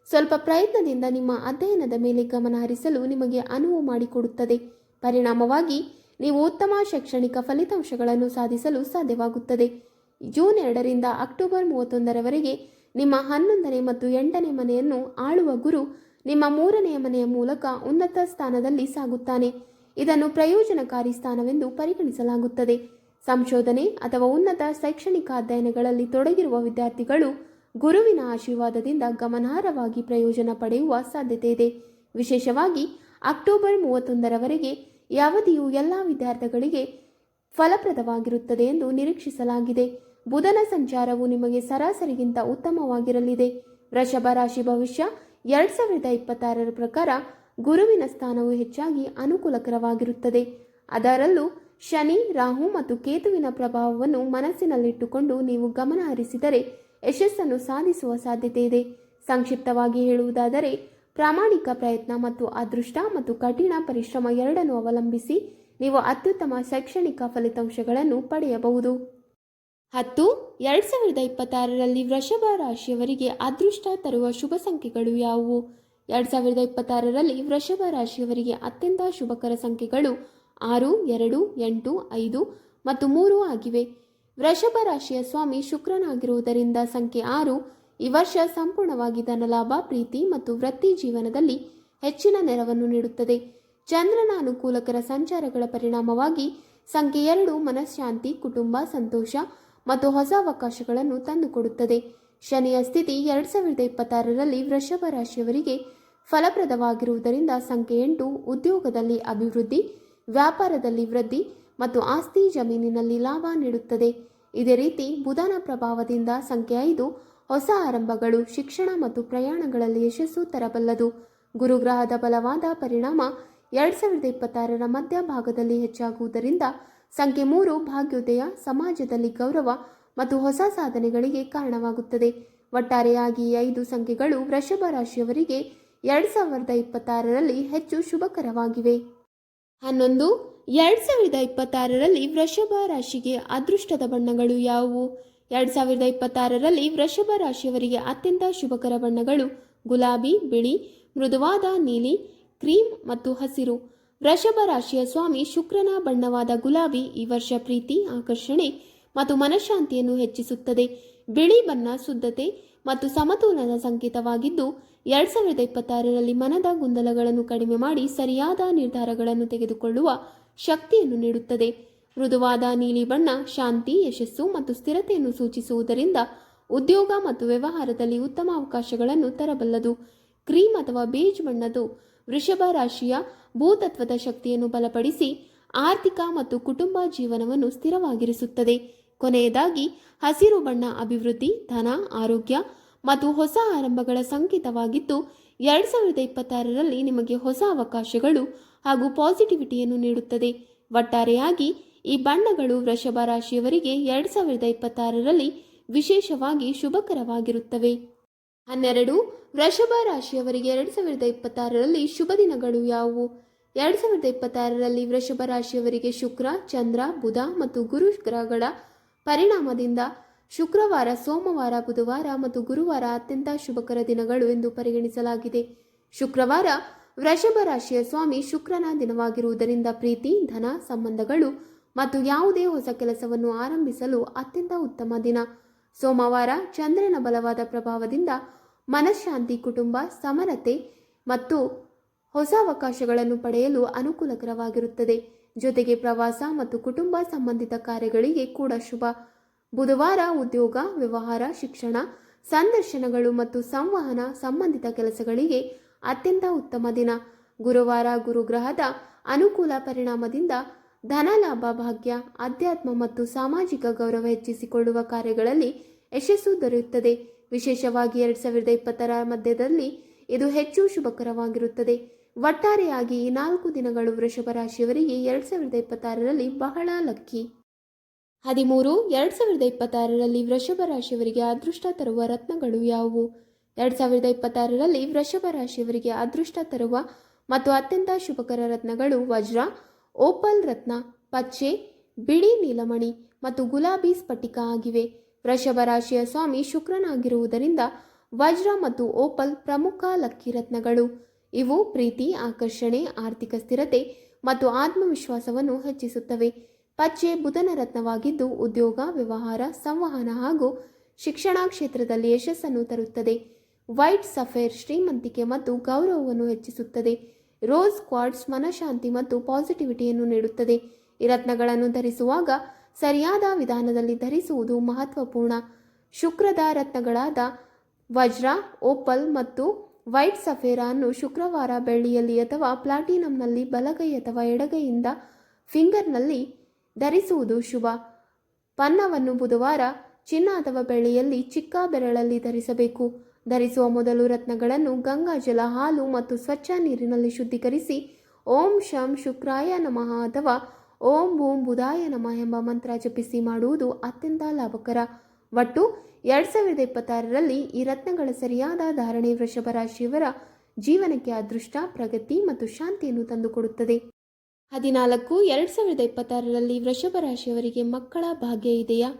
ಸ್ವಲ್ಪ ಪ್ರಯತ್ನದಿಂದ ನಿಮ್ಮ ಅಧ್ಯಯನದ ಮೇಲೆ ಗಮನ ಹರಿಸಲು ನಿಮಗೆ ಅನುವು ಮಾಡಿಕೊಡುತ್ತದೆ. ಪರಿಣಾಮವಾಗಿ ನೀವು ಉತ್ತಮ ಶೈಕ್ಷಣಿಕ ಫಲಿತಾಂಶಗಳನ್ನು ಸಾಧಿಸಲು ಸಾಧ್ಯವಾಗುತ್ತದೆ. ಜೂನ್ 2ರಿಂದ ಅಕ್ಟೋಬರ್ 31ರವರೆಗೆ ನಿಮ್ಮ 11ನೇ ಮತ್ತು 8ನೇ ಮನೆಯನ್ನು ಆಳುವ ಗುರು ನಿಮ್ಮ 3ನೇ ಮನೆಯ ಮೂಲಕ ಉನ್ನತ ಸ್ಥಾನದಲ್ಲಿ ಸಾಗುತ್ತಾನೆ. ಇದನ್ನು ಪ್ರಯೋಜನಕಾರಿ ಸ್ಥಾನವೆಂದು ಪರಿಗಣಿಸಲಾಗುತ್ತದೆ. ಸಂಶೋಧನೆ ಅಥವಾ ಉನ್ನತ ಶೈಕ್ಷಣಿಕ ಅಧ್ಯಯನಗಳಲ್ಲಿ ತೊಡಗಿರುವ ವಿದ್ಯಾರ್ಥಿಗಳು ಗುರುವಿನ ಆಶೀರ್ವಾದದಿಂದ ಗಮನಾರ್ಹವಾಗಿ ಪ್ರಯೋಜನ ಪಡೆಯುವ ಸಾಧ್ಯತೆ ಇದೆ. ವಿಶೇಷವಾಗಿ ಅಕ್ಟೋಬರ್ 31ರವರೆಗೆ ಈ ಅವಧಿಯು ಎಲ್ಲ ವಿದ್ಯಾರ್ಥಿಗಳಿಗೆ ಫಲಪ್ರದವಾಗಿರುತ್ತದೆ ಎಂದು ನಿರೀಕ್ಷಿಸಲಾಗಿದೆ. ಬುಧನ ಸಂಚಾರವು ನಿಮಗೆ ಸರಾಸರಿಗಿಂತ ಉತ್ತಮವಾಗಿರಲಿದೆ. ವೃಷಭ ರಾಶಿ ಭವಿಷ್ಯ 2026ರ ಪ್ರಕಾರ ಗುರುವಿನ ಸ್ಥಾನವು ಹೆಚ್ಚಾಗಿ ಅನುಕೂಲಕರವಾಗಿರುತ್ತದೆ. ಅದರಲ್ಲೂ ಶನಿ, ರಾಹು ಮತ್ತು ಕೇತುವಿನ ಪ್ರಭಾವವನ್ನು ಮನಸ್ಸಿನಲ್ಲಿಟ್ಟುಕೊಂಡು ನೀವು ಗಮನ ಹರಿಸಿದರೆ ಯಶಸ್ಸನ್ನು ಸಾಧಿಸುವ ಸಾಧ್ಯತೆ ಇದೆ. ಸಂಕ್ಷಿಪ್ತವಾಗಿ ಹೇಳುವುದಾದರೆ ಪ್ರಾಮಾಣಿಕ ಪ್ರಯತ್ನ ಮತ್ತು ಅದೃಷ್ಟ ಮತ್ತು ಕಠಿಣ ಪರಿಶ್ರಮ ಎರಡನ್ನು ಅವಲಂಬಿಸಿ ನೀವು ಅತ್ಯುತ್ತಮ ಶೈಕ್ಷಣಿಕ ಫಲಿತಾಂಶಗಳನ್ನು ಪಡೆಯಬಹುದು. 2026ರಲ್ಲಿ ವೃಷಭ ರಾಶಿಯವರಿಗೆ ಅದೃಷ್ಟ ತರುವ ಶುಭ ಸಂಖ್ಯೆಗಳು ಯಾವುವು? 2026ರಲ್ಲಿ ವೃಷಭ ರಾಶಿಯವರಿಗೆ ಅತ್ಯಂತ ಶುಭಕರ ಸಂಖ್ಯೆಗಳು 6, 2, 8, 5 ಮತ್ತು 3 ಆಗಿವೆ. ವೃಷಭ ರಾಶಿಯ ಸ್ವಾಮಿ ಶುಕ್ರನಾಗಿರುವುದರಿಂದ ಸಂಖ್ಯೆ 6 ಈ ವರ್ಷ ಸಂಪೂರ್ಣವಾಗಿ ಧನಲಾಭ, ಪ್ರೀತಿ ಮತ್ತು ವೃತ್ತಿ ಜೀವನದಲ್ಲಿ ಹೆಚ್ಚಿನ ನೆರವನ್ನು ನೀಡುತ್ತದೆ. ಚಂದ್ರನ ಅನುಕೂಲಕರ ಸಂಚಾರಗಳ ಪರಿಣಾಮವಾಗಿ ಸಂಖ್ಯೆ 2 ಮನಃಶಾಂತಿ, ಕುಟುಂಬ, ಸಂತೋಷ ಮತ್ತು ಹೊಸ ಅವಕಾಶಗಳನ್ನು ತಂದುಕೊಡುತ್ತದೆ. ಶನಿಯ ಸ್ಥಿತಿ 2026ರಲ್ಲಿ ವೃಷಭ ರಾಶಿಯವರಿಗೆ ಫಲಪ್ರದವಾಗಿರುವುದರಿಂದ ಸಂಖ್ಯೆ 8 ಉದ್ಯೋಗದಲ್ಲಿ ಅಭಿವೃದ್ಧಿ, ವ್ಯಾಪಾರದಲ್ಲಿ ವೃದ್ಧಿ ಮತ್ತು ಆಸ್ತಿ ಜಮೀನಿನಲ್ಲಿ ಲಾಭ ನೀಡುತ್ತದೆ. ಇದೇ ರೀತಿ ಬುಧನ ಪ್ರಭಾವದಿಂದ ಸಂಖ್ಯೆ 5 ಹೊಸ ಆರಂಭಗಳು, ಶಿಕ್ಷಣ ಮತ್ತು ಪ್ರಯಾಣಗಳಲ್ಲಿ ಯಶಸ್ಸು ತರಬಲ್ಲದು. ಗುರುಗ್ರಹದ ಬಲವಾದ ಪರಿಣಾಮ 2026ರ ಮಧ್ಯಭಾಗದಲ್ಲಿ ಹೆಚ್ಚಾಗುವುದರಿಂದ ಸಂಖ್ಯೆ 3 ಭಾಗ್ಯೋದಯ, ಸಮಾಜದಲ್ಲಿ ಗೌರವ ಮತ್ತು ಹೊಸ ಸಾಧನೆಗಳಿಗೆ ಕಾರಣವಾಗುತ್ತದೆ. ಒಟ್ಟಾರೆಯಾಗಿ 5 ಸಂಖ್ಯೆಗಳು ವೃಷಭ ರಾಶಿಯವರಿಗೆ 2026ರಲ್ಲಿ ಹೆಚ್ಚು ಶುಭಕರವಾಗಿವೆ. 11. 2026ರಲ್ಲಿ ವೃಷಭ ರಾಶಿಗೆ ಅದೃಷ್ಟದ ಬಣ್ಣಗಳು ಯಾವುವು? 2026ರಲ್ಲಿ ವೃಷಭ ರಾಶಿಯವರಿಗೆ ಅತ್ಯಂತ ಶುಭಕರ ಬಣ್ಣಗಳು ಗುಲಾಬಿ, ಬಿಳಿ, ಮೃದುವಾದ ನೀಲಿ, ಕ್ರೀಮ್ ಮತ್ತು ಹಸಿರು. ವೃಷಭ ರಾಶಿಯ ಸ್ವಾಮಿ ಶುಕ್ರನ ಬಣ್ಣವಾದ ಗುಲಾಬಿ ಈ ವರ್ಷ ಪ್ರೀತಿ, ಆಕರ್ಷಣೆ ಮತ್ತು ಮನಃಶಾಂತಿಯನ್ನು ಹೆಚ್ಚಿಸುತ್ತದೆ. ಬಿಳಿ ಬಣ್ಣ ಶುದ್ಧತೆ ಮತ್ತು ಸಮತೋಲನದ ಸಂಕೇತವಾಗಿದ್ದು 2026ರಲ್ಲಿ ಮನದ ಗೊಂದಲಗಳನ್ನು ಕಡಿಮೆ ಮಾಡಿ ಸರಿಯಾದ ನಿರ್ಧಾರಗಳನ್ನು ತೆಗೆದುಕೊಳ್ಳುವ ಶಕ್ತಿಯನ್ನು ನೀಡುತ್ತದೆ. ಮೃದುವಾದ ನೀಲಿ ಬಣ್ಣ ಶಾಂತಿ, ಯಶಸ್ಸು ಮತ್ತು ಸ್ಥಿರತೆಯನ್ನು ಸೂಚಿಸುವುದರಿಂದ ಉದ್ಯೋಗ ಮತ್ತು ವ್ಯವಹಾರದಲ್ಲಿ ಉತ್ತಮ ಅವಕಾಶಗಳನ್ನು ತರಬಲ್ಲದು. ಕ್ರೀಮ್ ಅಥವಾ ಬೇಜ್ ಬಣ್ಣದ್ದು ವೃಷಭ ರಾಶಿಯ ಭೂತತ್ವದ ಶಕ್ತಿಯನ್ನು ಬಲಪಡಿಸಿ ಆರ್ಥಿಕ ಮತ್ತು ಕುಟುಂಬ ಜೀವನವನ್ನು ಸ್ಥಿರವಾಗಿರಿಸುತ್ತದೆ. ಕೊನೆಯದಾಗಿ ಹಸಿರು ಬಣ್ಣ ಅಭಿವೃದ್ಧಿ, ಧನ, ಆರೋಗ್ಯ ಮತ್ತು ಹೊಸ ಆರಂಭಗಳ ಸಂಕೇತವಾಗಿದ್ದು 2026ರಲ್ಲಿ ನಿಮಗೆ ಹೊಸ ಅವಕಾಶಗಳು ಹಾಗೂ ಪಾಸಿಟಿವಿಟಿಯನ್ನು ನೀಡುತ್ತದೆ. ಒಟ್ಟಾರೆಯಾಗಿ ಈ ಬಣ್ಣಗಳು ವೃಷಭ ರಾಶಿಯವರಿಗೆ 2026ರಲ್ಲಿ ವಿಶೇಷವಾಗಿ ಶುಭಕರವಾಗಿರುತ್ತವೆ. 12. ವೃಷಭ ರಾಶಿಯವರಿಗೆ 2026ರಲ್ಲಿ ಶುಭ ದಿನಗಳು ಯಾವುವು? 2026ರಲ್ಲಿ ವೃಷಭ ರಾಶಿಯವರಿಗೆ ಶುಕ್ರ, ಚಂದ್ರ, ಬುಧ ಮತ್ತು ಗುರು ಗ್ರಹಗಳ ಪರಿಣಾಮದಿಂದ ಶುಕ್ರವಾರ, ಸೋಮವಾರ, ಬುಧವಾರ ಮತ್ತು ಗುರುವಾರ ಅತ್ಯಂತ ಶುಭಕರ ದಿನಗಳು ಎಂದು ಪರಿಗಣಿಸಲಾಗಿದೆ. ಶುಕ್ರವಾರ ವೃಷಭ ರಾಶಿಯ ಸ್ವಾಮಿ ಶುಕ್ರನ ದಿನವಾಗಿರುವುದರಿಂದ ಪ್ರೀತಿ, ಧನ, ಸಂಬಂಧಗಳು ಮತ್ತು ಯಾವುದೇ ಹೊಸ ಕೆಲಸವನ್ನು ಆರಂಭಿಸಲು ಅತ್ಯಂತ ಉತ್ತಮ ದಿನ. ಸೋಮವಾರ ಚಂದ್ರನ ಬಲವಾದ ಪ್ರಭಾವದಿಂದ ಮನಃಶಾಂತಿ, ಕುಟುಂಬ ಸಮರತೆ ಮತ್ತು ಹೊಸ ಅವಕಾಶಗಳನ್ನು ಪಡೆಯಲು ಅನುಕೂಲಕರವಾಗಿರುತ್ತದೆ. ಜೊತೆಗೆ ಪ್ರವಾಸ ಮತ್ತು ಕುಟುಂಬ ಸಂಬಂಧಿತ ಕಾರ್ಯಗಳಿಗೆ ಕೂಡ ಶುಭ. ಬುಧವಾರ ಉದ್ಯೋಗ, ವ್ಯವಹಾರ, ಶಿಕ್ಷಣ, ಸಂದರ್ಶನಗಳು ಮತ್ತು ಸಂವಹನ ಸಂಬಂಧಿತ ಕೆಲಸಗಳಿಗೆ ಅತ್ಯಂತ ಉತ್ತಮ ದಿನ. ಗುರುವಾರ ಗುರುಗ್ರಹದ ಅನುಕೂಲ ಪರಿಣಾಮದಿಂದ ಧನ ಲಾಭ, ಭಾಗ್ಯ, ಅಧ್ಯಾತ್ಮ ಮತ್ತು ಸಾಮಾಜಿಕ ಗೌರವ ಹೆಚ್ಚಿಸಿಕೊಳ್ಳುವ ಕಾರ್ಯಗಳಲ್ಲಿ ಯಶಸ್ಸು ದೊರೆಯುತ್ತದೆ. ವಿಶೇಷವಾಗಿ 2020ರ ಮಧ್ಯದಲ್ಲಿ ಇದು ಹೆಚ್ಚು ಶುಭಕರವಾಗಿರುತ್ತದೆ. ಒಟ್ಟಾರೆಯಾಗಿ ಈ 4 ದಿನಗಳು ವೃಷಭ ರಾಶಿಯವರಿಗೆ 2026ರಲ್ಲಿ ಬಹಳ ಲಕ್ಕಿ. 13. 2026ರಲ್ಲಿ ವೃಷಭ ರಾಶಿಯವರಿಗೆ ಅದೃಷ್ಟ ತರುವ ರತ್ನಗಳು ಯಾವುವು? 2026ರಲ್ಲಿ ವೃಷಭ ರಾಶಿಯವರಿಗೆ ಅದೃಷ್ಟ ತರುವ ಮತ್ತು ಅತ್ಯಂತ ಶುಭಕರ ರತ್ನಗಳು ವಜ್ರ, ಓಪಲ್ ರತ್ನ, ಪಚ್ಚೆ, ಬಿಳಿ ನೀಲಮಣಿ ಮತ್ತು ಗುಲಾಬಿ ಸ್ಫಟಿಕ ಆಗಿವೆ. ವೃಷಭ ರಾಶಿಯ ಸ್ವಾಮಿ ಶುಕ್ರನಾಗಿರುವುದರಿಂದ ವಜ್ರ ಮತ್ತು ಓಪಲ್ ಪ್ರಮುಖ ಲಕ್ಕಿ ರತ್ನಗಳು. ಇವು ಪ್ರೀತಿ, ಆಕರ್ಷಣೆ, ಆರ್ಥಿಕ ಸ್ಥಿರತೆ ಮತ್ತು ಆತ್ಮವಿಶ್ವಾಸವನ್ನು ಹೆಚ್ಚಿಸುತ್ತವೆ. ಪಚ್ಚೆ ಬುಧನ ರತ್ನವಾಗಿದ್ದು ಉದ್ಯೋಗ, ವ್ಯವಹಾರ, ಸಂವಹನ ಹಾಗೂ ಶಿಕ್ಷಣ ಕ್ಷೇತ್ರದಲ್ಲಿ ಯಶಸ್ಸನ್ನು ತರುತ್ತದೆ. ವೈಟ್ ಸಫೇರ್ ಶ್ರೀಮಂತಿಕೆ ಮತ್ತು ಗೌರವವನ್ನು ಹೆಚ್ಚಿಸುತ್ತದೆ. ರೋಸ್ ಕ್ವಾರ್ಟ್ಸ್ ಮನಃಶಾಂತಿ ಮತ್ತು ಪಾಸಿಟಿವಿಟಿಯನ್ನು ನೀಡುತ್ತದೆ. ಈ ರತ್ನಗಳನ್ನು ಧರಿಸುವಾಗ ಸರಿಯಾದ ವಿಧಾನದಲ್ಲಿ ಧರಿಸುವುದು ಮಹತ್ವಪೂರ್ಣ. ಶುಕ್ರದ ರತ್ನಗಳಾದ ವಜ್ರ, ಓಪಲ್ ಮತ್ತು ವೈಟ್ ಸಫೇರ ಅನ್ನು ಶುಕ್ರವಾರ ಬೆಳ್ಳಿಯಲ್ಲಿ ಅಥವಾ ಪ್ಲಾಟಿನಂನಲ್ಲಿ ಬಲಗೈ ಅಥವಾ ಎಡಗೈಯಿಂದ ಫಿಂಗರ್ನಲ್ಲಿ ಧರಿಸುವುದು ಶುಭ. ಪನ್ನವನ್ನು ಬುಧವಾರ ಚಿನ್ನ ಅಥವಾ ಬೆಳ್ಳಿಯಲ್ಲಿ ಚಿಕ್ಕ ಬೆರಳಲ್ಲಿ ಧರಿಸಬೇಕು. ಧರಿಸುವ ಮೊದಲು ರತ್ನಗಳನ್ನು ಗಂಗಾಜಲ, ಹಾಲು ಮತ್ತು ಸ್ವಚ್ಛ ನೀರಿನಲ್ಲಿ ಶುದ್ಧೀಕರಿಸಿ ಓಂ ಶಂ ಶುಕ್ರಾಯ ನಮಃ ಅಥವಾ ಓಂ ಭೂಂ ಬುಧಾಯ ನಮಃ ಎಂಬ ಮಂತ್ರ ಜಪಿಸಿ ಮಾಡುವುದು ಅತ್ಯಂತ ಲಾಭಕರ. ಒಟ್ಟು 2026ರಲ್ಲಿ ಈ ರತ್ನಗಳ ಸರಿಯಾದ ಧಾರಣೆ ವೃಷಭ ರಾಶಿಯವರ ಜೀವನಕ್ಕೆ ಅದೃಷ್ಟ, ಪ್ರಗತಿ ಮತ್ತು ಶಾಂತಿಯನ್ನು ತಂದುಕೊಡುತ್ತದೆ. 14. 2026ರಲ್ಲಿ ವೃಷಭ ರಾಶಿಯವರಿಗೆ ಮಕ್ಕಳ ಭಾಗ್ಯ ಇದೆಯಾ?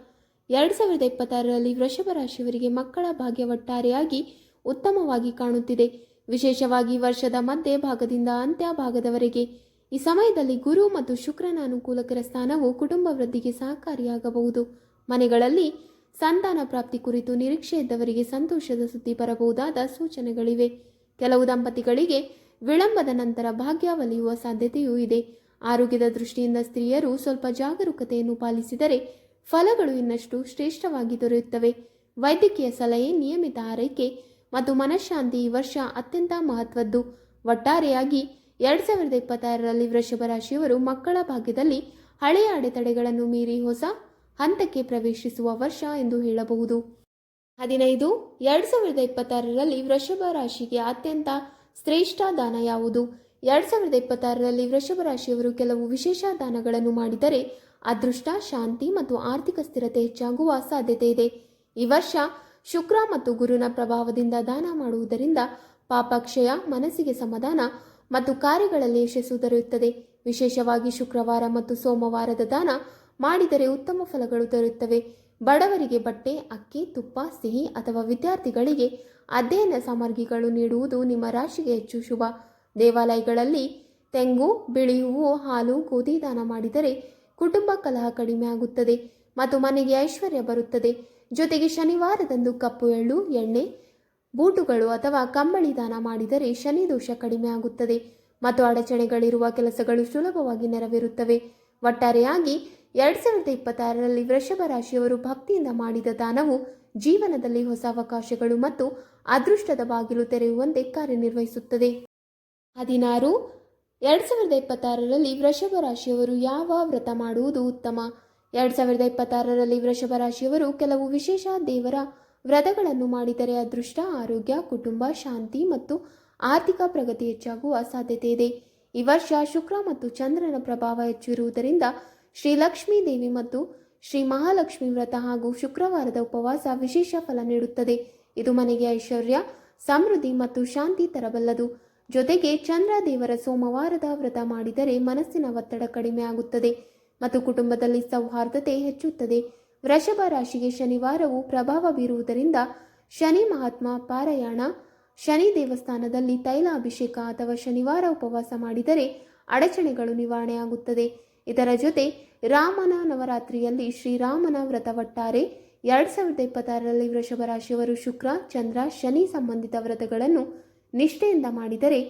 2026ರಲ್ಲಿ ವೃಷಭ ರಾಶಿಯವರಿಗೆ ಮಕ್ಕಳ ಭಾಗ್ಯ ಒಟ್ಟಾರೆಯಾಗಿ ಉತ್ತಮವಾಗಿ ಕಾಣುತ್ತಿದೆ. ವಿಶೇಷವಾಗಿ ವರ್ಷದ ಮಧ್ಯ ಭಾಗದಿಂದ ಅಂತ್ಯ ಭಾಗದವರೆಗೆ. ಈ ಸಮಯದಲ್ಲಿ ಗುರು ಮತ್ತು ಶುಕ್ರನ ಅನುಕೂಲಕರ ಸ್ಥಾನವು ಕುಟುಂಬ ವೃದ್ಧಿಗೆ ಸಹಕಾರಿಯಾಗಬಹುದು. ಮನೆಗಳಲ್ಲಿ ಸಂತಾನ ಪ್ರಾಪ್ತಿ ಕುರಿತು ನಿರೀಕ್ಷೆ ಇದ್ದವರಿಗೆ ಸಂತೋಷದ ಸುದ್ದಿ ಬರಬಹುದಾದ ಸೂಚನೆಗಳಿವೆ. ಕೆಲವು ದಂಪತಿಗಳಿಗೆ ವಿಳಂಬದ ನಂತರ ಭಾಗ್ಯ ಒಲಿಯುವ ಸಾಧ್ಯತೆಯೂ ಇದೆ. ಆರೋಗ್ಯದ ದೃಷ್ಟಿಯಿಂದ ಸ್ತ್ರೀಯರು ಸ್ವಲ್ಪ ಜಾಗರೂಕತೆಯನ್ನು ಪಾಲಿಸಿದರೆ ಫಲಗಳು ಇನ್ನಷ್ಟು ಶ್ರೇಷ್ಠವಾಗಿ ದೊರೆಯುತ್ತವೆ. ವೈದ್ಯಕೀಯ ಸಲಹೆ, ನಿಯಮಿತ ಆರೈಕೆ ಮತ್ತು ಮನಃಶಾಂತಿ ಈ ವರ್ಷ ಅತ್ಯಂತ ಮಹತ್ವದ್ದು. ಒಟ್ಟಾರೆಯಾಗಿ 2026ರಲ್ಲಿ ವೃಷಭ ರಾಶಿಯವರು ಮಕ್ಕಳ ಭಾಗ್ಯದಲ್ಲಿ ಹಳೆಯ ಅಡೆತಡೆಗಳನ್ನು ಮೀರಿ ಹೊಸ ಹಂತಕ್ಕೆ ಪ್ರವೇಶಿಸುವ ವರ್ಷ ಎಂದು ಹೇಳಬಹುದು. 15. 2026ರಲ್ಲಿ ವೃಷಭ ರಾಶಿಗೆ ಅತ್ಯಂತ ಶ್ರೇಷ್ಠ ದಾನ ಯಾವುದು? 2026ರಲ್ಲಿ ವೃಷಭ ರಾಶಿಯವರು ಕೆಲವು ವಿಶೇಷ ದಾನಗಳನ್ನು ಮಾಡಿದರೆ ಅದೃಷ್ಟ, ಶಾಂತಿ ಮತ್ತು ಆರ್ಥಿಕ ಸ್ಥಿರತೆ ಹೆಚ್ಚಾಗುವ ಸಾಧ್ಯತೆ ಇದೆ. ಈ ವರ್ಷ ಶುಕ್ರ ಮತ್ತು ಗುರುನ ಪ್ರಭಾವದಿಂದ ದಾನ ಮಾಡುವುದರಿಂದ ಪಾಪಕ್ಷಯ, ಮನಸ್ಸಿಗೆ ಸಮಾಧಾನ ಮತ್ತು ಕಾರ್ಯಗಳಲ್ಲಿ ಯಶಸ್ಸು ದೊರೆಯುತ್ತದೆ. ವಿಶೇಷವಾಗಿ ಶುಕ್ರವಾರ ಮತ್ತು ಸೋಮವಾರದ ದಾನ ಮಾಡಿದರೆ ಉತ್ತಮ ಫಲಗಳು ದೊರೆಯುತ್ತವೆ. ಬಡವರಿಗೆ ಬಟ್ಟೆ, ಅಕ್ಕಿ, ತುಪ್ಪ, ಸಿಹಿ ಅಥವಾ ವಿದ್ಯಾರ್ಥಿಗಳಿಗೆ ಅಧ್ಯಯನ ಸಾಮಗ್ರಿಗಳು ನೀಡುವುದು ನಿಮ್ಮ ರಾಶಿಗೆ ಹೆಚ್ಚು ಶುಭ. ದೇವಾಲಯಗಳಲ್ಲಿ ತೆಂಗು, ಬಿಳಿ ಹೂವು, ಹಾಲು, ಗೋಧಿ ದಾನ ಮಾಡಿದರೆ ಕುಟುಂಬ ಕಲಹ ಕಡಿಮೆ ಆಗುತ್ತದೆ ಮತ್ತು ಮನೆಗೆ ಐಶ್ವರ್ಯ ಬರುತ್ತದೆ. ಜೊತೆಗೆ ಶನಿವಾರದಂದು ಕಪ್ಪು ಎಳ್ಳು, ಎಣ್ಣೆ, ಬೂಟುಗಳು ಅಥವಾ ಕಂಬಳಿ ದಾನ ಮಾಡಿದರೆ ಶನಿ ದೋಷ ಕಡಿಮೆ ಆಗುತ್ತದೆ ಮತ್ತು ಅಡಚಣೆಗಳಿರುವ ಕೆಲಸಗಳು ಸುಲಭವಾಗಿ ನೆರವೇರುತ್ತವೆ. ಒಟ್ಟಾರೆಯಾಗಿ 2026ರಲ್ಲಿ ವೃಷಭ ರಾಶಿಯವರು ಭಕ್ತಿಯಿಂದ ಮಾಡಿದ ದಾನವು ಜೀವನದಲ್ಲಿ ಹೊಸ ಅವಕಾಶಗಳು ಮತ್ತು ಅದೃಷ್ಟದ ಬಾಗಿಲು ತೆರೆಯುವಂತೆ ಕಾರ್ಯನಿರ್ವಹಿಸುತ್ತದೆ. 16. 2026ರಲ್ಲಿ ವೃಷಭ ರಾಶಿಯವರು ಯಾವ ವ್ರತ ಮಾಡುವುದು ಉತ್ತಮ? 2026ರಲ್ಲಿ ವೃಷಭ ರಾಶಿಯವರು ಕೆಲವು ವಿಶೇಷ ದೇವರ ವ್ರತಗಳನ್ನು ಮಾಡಿದರೆ ಅದೃಷ್ಟ, ಆರೋಗ್ಯ, ಕುಟುಂಬ, ಶಾಂತಿ ಮತ್ತು ಆರ್ಥಿಕ ಪ್ರಗತಿ ಹೆಚ್ಚಾಗುವ ಸಾಧ್ಯತೆ ಇದೆ. ಈ ವರ್ಷ ಶುಕ್ರ ಮತ್ತು ಚಂದ್ರನ ಪ್ರಭಾವ ಹೆಚ್ಚು ಇರುವುದರಿಂದ ಶ್ರೀ ಲಕ್ಷ್ಮೀ ದೇವಿ ಮತ್ತು ಶ್ರೀ ಮಹಾಲಕ್ಷ್ಮಿ ವ್ರತ ಹಾಗೂ ಶುಕ್ರವಾರದ ಉಪವಾಸ ವಿಶೇಷ ಫಲ ನೀಡುತ್ತದೆ. ಇದು ಮನೆಗೆ ಐಶ್ವರ್ಯ, ಸಮೃದ್ಧಿ ಮತ್ತು ಶಾಂತಿ ತರಬಲ್ಲದು. ಜೊತೆಗೆ ಚಂದ್ರ ದೇವರ ಸೋಮವಾರದ ವ್ರತ ಮಾಡಿದರೆ ಮನಸ್ಸಿನ ಒತ್ತಡ ಕಡಿಮೆ ಆಗುತ್ತದೆ ಮತ್ತು ಕುಟುಂಬದಲ್ಲಿ ಸೌಹಾರ್ದತೆ ಹೆಚ್ಚುತ್ತದೆ. ವೃಷಭ ರಾಶಿಗೆ ಶನಿವಾರವು ಪ್ರಭಾವ ಬೀರುವುದರಿಂದ ಶನಿ ಮಹಾತ್ಮ ಪಾರಾಯಣ, ಶನಿ ದೇವಸ್ಥಾನದಲ್ಲಿ ತೈಲ ಅಭಿಷೇಕ ಅಥವಾ ಶನಿವಾರ ಉಪವಾಸ ಮಾಡಿದರೆ ಅಡಚಣೆಗಳು ನಿವಾರಣೆಯಾಗುತ್ತದೆ. ಇದರ ಜೊತೆ ರಾಮನ ನವರಾತ್ರಿಯಲ್ಲಿ ಶ್ರೀರಾಮನ ವ್ರತ. ಒಟ್ಟಾರೆ 2026ರಲ್ಲಿ ವೃಷಭ ರಾಶಿಯವರು ಶುಕ್ರ, ಚಂದ್ರ, ಶನಿ ಸಂಬಂಧಿತ ವ್ರತಗಳನ್ನು ನಿಷ್ಠೆಯಿಂದ ಮಾಡಿದರೆ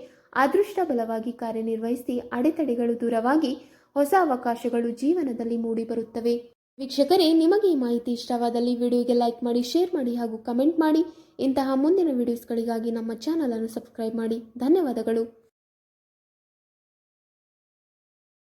ಅದೃಷ್ಟ ಬಲವಾಗಿ ಕಾರ್ಯನಿರ್ವಹಿಸಿ ಅಡೆತಡೆಗಳು ದೂರವಾಗಿ ಹೊಸ ಅವಕಾಶಗಳು ಜೀವನದಲ್ಲಿ ಮೂಡಿಬರುತ್ತವೆ. ವೀಕ್ಷಕರೇ, ನಿಮಗೆ ಈ ಮಾಹಿತಿ ಇಷ್ಟವಾದಲ್ಲಿ ವಿಡಿಯೋಗೆ ಲೈಕ್ ಮಾಡಿ, ಶೇರ್ ಮಾಡಿ ಹಾಗೂ ಕಮೆಂಟ್ ಮಾಡಿ. ಇಂತಹ ಮುಂದಿನ ವಿಡಿಯೋಸ್ಗಳಿಗಾಗಿ ನಮ್ಮ ಚಾನಲ್ ಅನ್ನು ಸಬ್ಸ್ಕ್ರೈಬ್ ಮಾಡಿ. ಧನ್ಯವಾದಗಳು.